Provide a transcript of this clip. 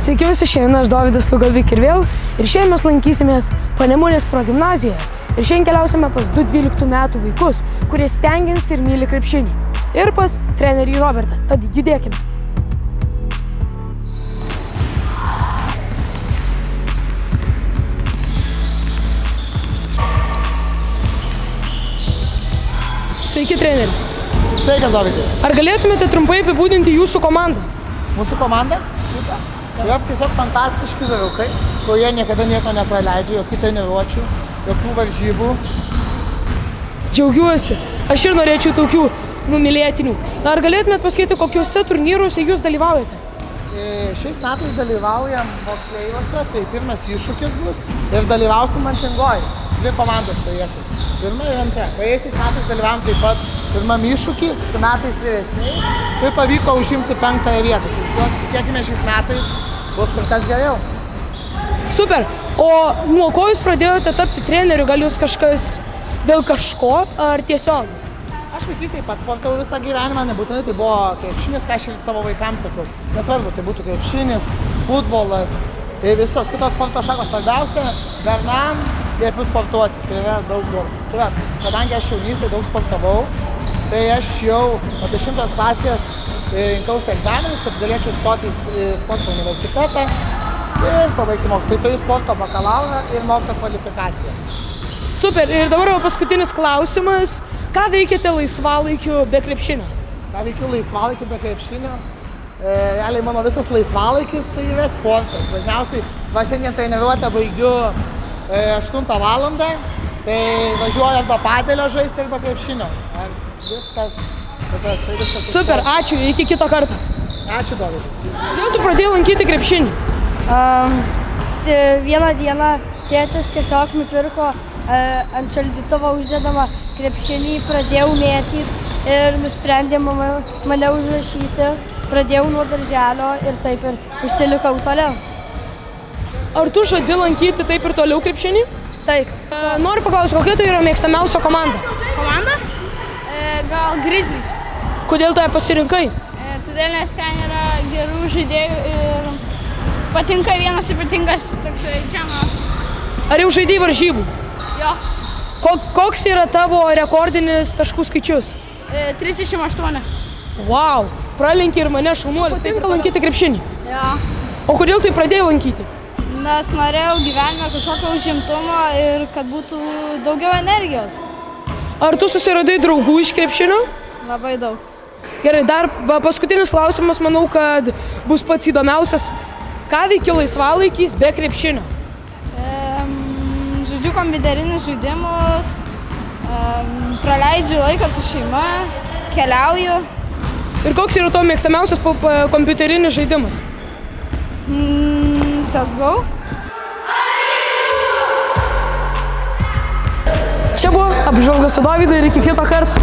Sveiki visi, šiandien aš Dovydas Lugavik ir šiandien mes lankysimės Panemunės progimnazijoje ir šiandien keliausime pas 2-12 metų vaikus, kurie stengiasi ir myli krepšinį. Ir pas trenerį Robertą, tad judėkime. Sveiki, treneri. Sveikas, Dovydai. Ar galėtumėte trumpai apibūdinti jūsų komandą? Mūsų komanda? Jie tiesiog fantastiški vyrukai, kurie niekada nieko nepraleidžia, jokių treniruočių, jokių varžybų. Džiaugiuosi. Aš ir norėčiau tokių numylėtinių. Ar galėtumėte pasakyti, kokiuose turnyruose jūs dalyvaujate? Šiais metais dalyvaujam moksleiviuose, tai pirmas iššūkis bus ir dalyvausim Mantingoj. 2 komandas turėsim. Pirma ir antra. Praėjusiais metais dalyvavom taip pat pirmam iššūkį su metais vyresniais. Tai pavyko užimti 5-ąją vietą. Tikėkime šiais metais bus kur kas geriau. Super. O nuo ko jūs pradėjote tapti treneriu? Gal jūs kažkas dėl kažko ar tiesiog? Aš vaikystėje pats sportavau visą gyvenimą, nebūtinai tai buvo krepšinis, ką aš ir savo vaikams sakau. Nesvarbu, tai būtų krepšinis, futbolas ir visos kitos sporto šakos. Svarbiausia, bernam liepiu sportuoti, tai yra daug daug. Tai va, kadangi aš jaunystėje daug sportavau, tai aš jau nuo 10 klasės rinkausi egzaminus, kad galėčiau stoti į sporto universitetą ir pabaigti mokytojų sporto bakalaurą ir mokytojo kvalifikaciją. Super. Ir dabar paskutinis klausimas. Ką veikiate laisvalaikiu be krepšinio? Ką veikiu laisvalaikiu be krepšinio? Realiai mano visas laisvalaikis tai yra sportas. Dažniausiai, va šiandien treniruotę baigiu 8 valandą, tai važiuoju arba padelio žaisti arba krepšinio. Viskas, viskas. Super, ačiū, iki kito karto. Ačiū, Dovydai. Jau tu pradėjai lankyti krepšinį? Vieną dieną tėtis tiesiog nupirko ant šaldytuvo uždedamą krepšinį, pradėjau mėtyti ir nusprendė mane užrašyti. Pradėjau nuo darželio ir taip ir užsilikau toliau. Ar tu žadi lankyti taip ir toliau krepšinį? Taip. Noriu paklausti, kokia tai yra mėgstamiausia komanda? Komanda? Gal Grizzlies. Kodėl tu ją pasirinkai? Todėl nes ten yra gerų žaidėjų ir patinka vienas ypatingas toksai čempionatas. Ar jau žaidei varžybų? Jo. Koks yra tavo rekordinis taškų skaičius? 38. Wow, pralenkė ir mane šaunuolis. Patinka lankyti krepšinį? Jo. O kodėl tai pradėjai lankyti? Nes norėjau gyvenime kažkokio užimtumo ir kad būtų daugiau energijos. Ar tu susiradai draugų iš krepšinio? Labai daug. Gerai, dar paskutinis klausimas, manau, kad bus pats įdomiausias. Ką veiki laisvalaikiais be krepšinio? Žaidžiu kompiuterinius žaidimus, praleidžiu laiką su šeima, keliauju. Ir koks yra tavo mėgstamiausias kompiuterinis žaidimas? CSGO. Čia buvo apžvalga su Dovydu ir iki kito karto.